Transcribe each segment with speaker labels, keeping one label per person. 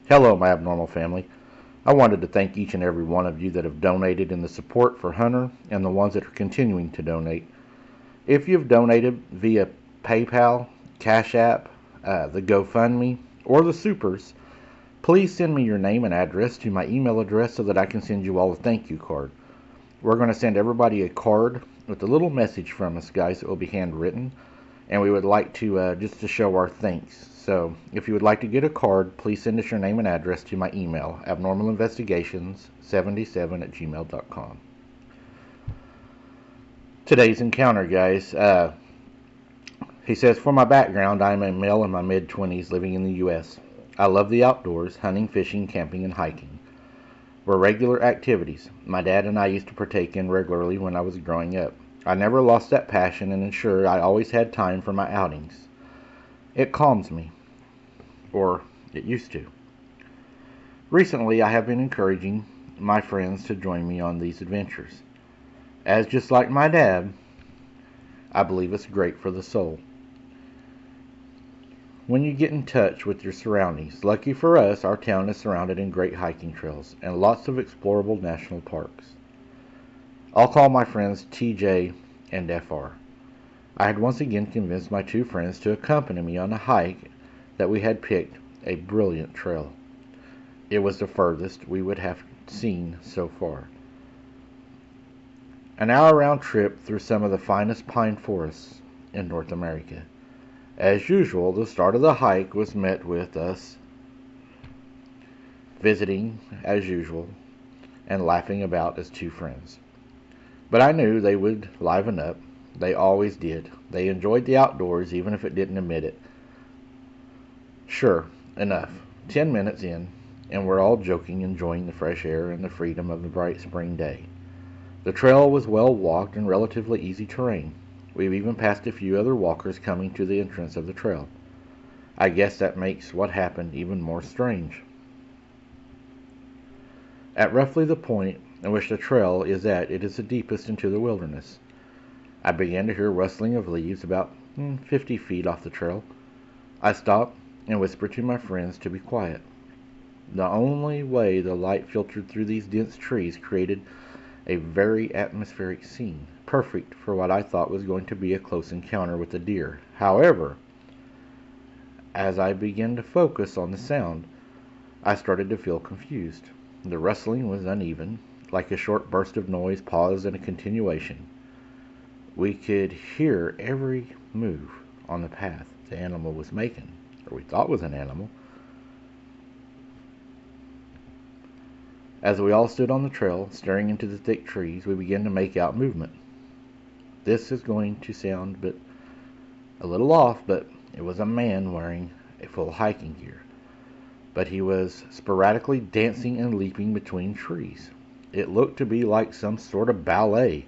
Speaker 1: Hello, my abnormal family. I wanted to thank each and every one of you that have donated in the support for Hunter and the ones that are continuing to donate. If you've donated via PayPal, Cash App, the GoFundMe, or the Supers, please send me your name and address to my email address so that I can send you all a thank you card. We're going to send everybody a card with a little message from us, guys, that will be handwritten, and we would like to just to show our thanks. So if you would like to get a card, please send us your name and address to my email, abnormalinvestigations77@gmail.com. Today's encounter, guys. He says, for my background, I am a male in my mid-20s living in the U.S. I love the outdoors, hunting, fishing, camping, and hiking were regular activities my dad and I used to partake in regularly when I was growing up. I never lost that passion and ensured I always had time for my outings. It calms me, or it used to. Recently, I have been encouraging my friends to join me on these adventures, as just like my dad, I believe it's great for the soul. When you get in touch with your surroundings, lucky for us, our town is surrounded in great hiking trails and lots of explorable national parks. I'll call my friends TJ and FR. I had once again convinced my two friends to accompany me on a hike that we had picked a brilliant trail. It was the furthest we would have seen so far. An hour-round trip through some of the finest pine forests in North America. As usual, the start of the hike was met with us visiting as usual and laughing about as two friends. But I knew they would liven up. They always did. They enjoyed the outdoors even if it didn't admit it. Sure enough, 10 minutes in, and we're all joking, enjoying the fresh air and the freedom of the bright spring day. The trail was well walked and relatively easy terrain. We've even passed a few other walkers coming to the entrance of the trail. I guess that makes what happened even more strange. At roughly the point in which the trail is at, it is the deepest into the wilderness. I began to hear rustling of leaves about 50 feet off the trail. I stopped and whispered to my friends to be quiet. The only way the light filtered through these dense trees created a very atmospheric scene, perfect for what I thought was going to be a close encounter with a deer. However, as I began to focus on the sound, I started to feel confused. The rustling was uneven, like a short burst of noise paused in a continuation. We could hear every move on the path the animal was making, or we thought was an animal. As we all stood on the trail, staring into the thick trees, we began to make out movement. This is going to sound a little off, but it was a man wearing a full hiking gear. But he was sporadically dancing and leaping between trees. It looked to be like some sort of ballet,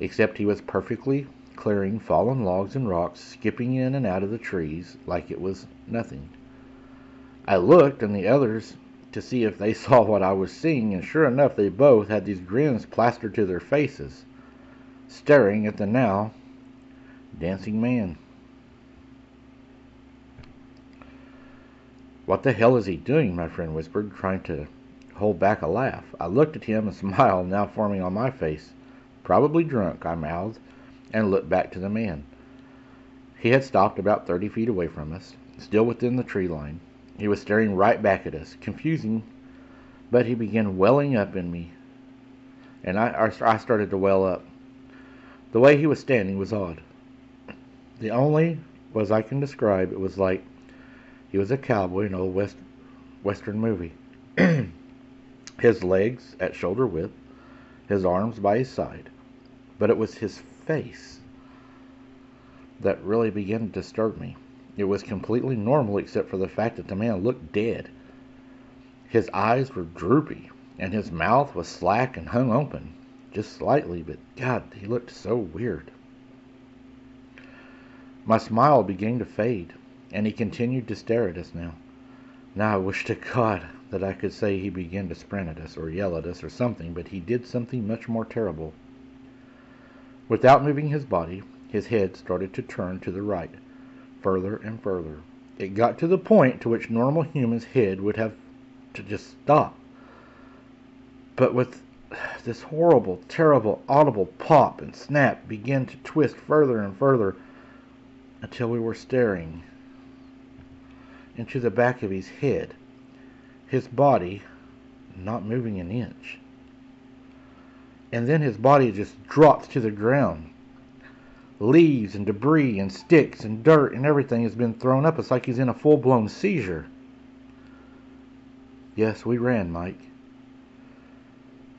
Speaker 1: except he was perfectly clearing fallen logs and rocks, skipping in and out of the trees like it was nothing. I looked, and the others to see if they saw what I was seeing, and sure enough, they both had these grins plastered to their faces, staring at the now dancing man. What the hell is he doing? My friend whispered, trying to hold back a laugh. I looked at him, a smile now forming on my face. Probably drunk, I mouthed, and looked back to the man. He had stopped about 30 feet away from us, still within the tree line. He was staring right back at us, confusing, but he began welling up in me, and I started to well up. The way he was standing was odd. The only was I can describe it was like he was a cowboy in an old western movie. His legs at shoulder width, his arms by his side. But it was his face that really began to disturb me. It was completely normal except for the fact that the man looked dead. His eyes were droopy, and his mouth was slack and hung open, just slightly, but God, he looked so weird. My smile began to fade, and he continued to stare at us now. Now I wish to God that I could say he began to sprint at us or yell at us or something, but he did something much more terrible. Without moving his body, his head started to turn to the right, further and further. It got to the point to which normal humans' head would have to just stop. But with this horrible, terrible, audible pop and snap began to twist further and further until we were staring into the back of his head, his body not moving an inch. And then his body just drops to the ground. Leaves and debris and sticks and dirt and everything has been thrown up. It's like he's in a full-blown seizure. Yes, we ran, Mike.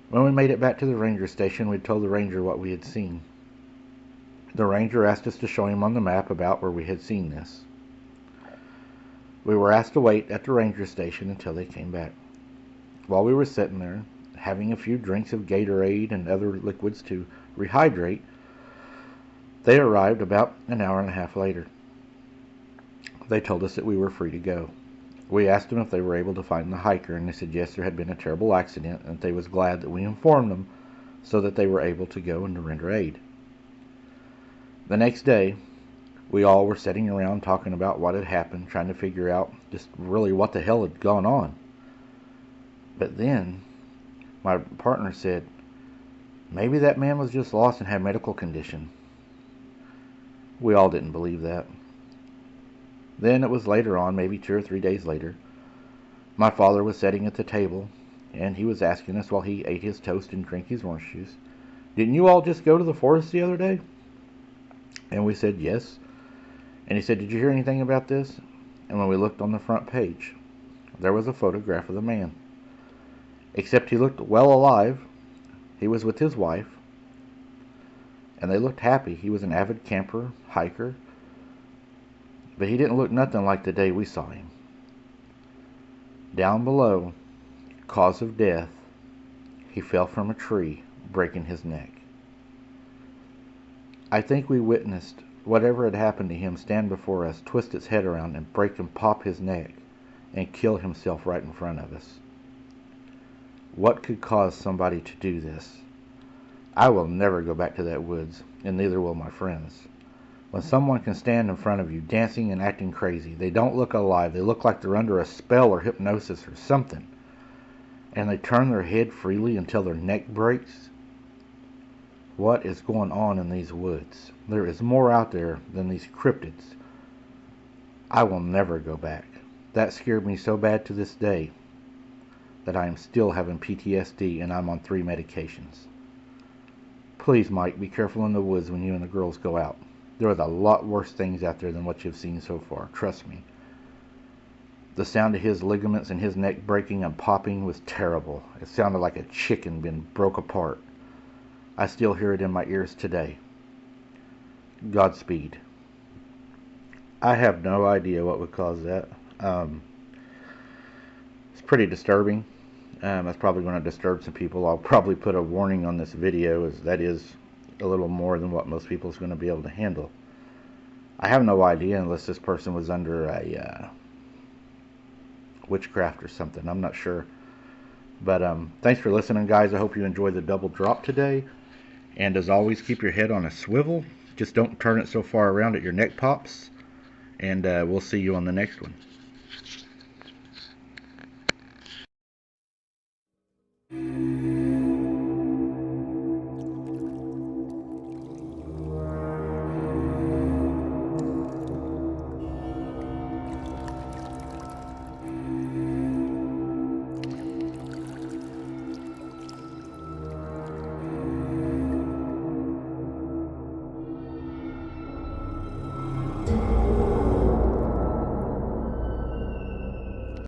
Speaker 1: When we made it back to the ranger station, we told the ranger what we had seen. The ranger asked us to show him on the map about where we had seen this. We were asked to wait at the ranger station until they came back. While we were sitting there, having a few drinks of Gatorade and other liquids to rehydrate, they arrived about an hour and a half later. They told us that we were free to go. We asked them if they were able to find the hiker, and they said yes, there had been a terrible accident, and they was glad that we informed them so that they were able to go and to render aid. The next day, we all were sitting around talking about what had happened, trying to figure out just really what the hell had gone on. But then, my partner said, maybe that man was just lost and had a medical condition. We all didn't believe that. Then it was later on, maybe 2 or 3 days later, my father was sitting at the table, and he was asking us while he ate his toast and drank his orange juice, didn't you all just go to the forest the other day? And we said yes. And he said, did you hear anything about this? And when we looked on the front page, there was a photograph of the man. Except he looked well alive. He was with his wife, and they looked happy. He was an avid camper, hiker, but he didn't look nothing like the day we saw him. Down below, cause of death, he fell from a tree, breaking his neck. I think we witnessed whatever had happened to him stand before us, twist its head around, and break and pop his neck, and kill himself right in front of us. What could cause somebody to do this? I will never go back to that woods, and neither will my friends. When someone can stand in front of you dancing and acting crazy, they don't look alive, they look like they're under a spell or hypnosis or something, and they turn their head freely until their neck breaks. What is going on in these woods? There is more out there than these cryptids. I will never go back. That scared me so bad to this day that I am still having PTSD and I'm on 3 medications. Please, Mike, be careful in the woods when you and the girls go out. There are a lot worse things out there than what you've seen so far, trust me. The sound of his ligaments and his neck breaking and popping was terrible. It sounded like a chicken being broke apart. I still hear it in my ears today. Godspeed. I have no idea what would cause that. It's pretty disturbing. That's probably going to disturb some people. I'll probably put a warning on this video, as that is a little more than what most people is going to be able to handle. I have no idea unless this person was under a witchcraft or something. I'm not sure. But thanks for listening, guys. I hope you enjoyed the double drop today. And as always, keep your head on a swivel. Just don't turn it so far around that your neck pops. And we'll see you on the next one.